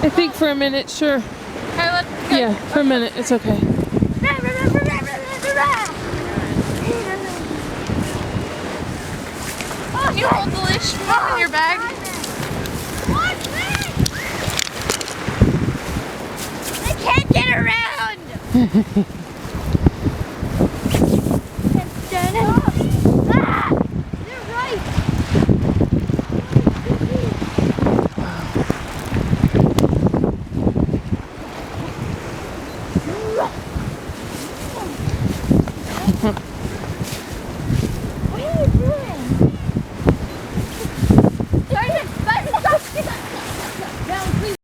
I think for a minute, sure. Okay, let's go. Yeah, for a minute, it's okay. Can you hold the leash in your bag? I can't get around!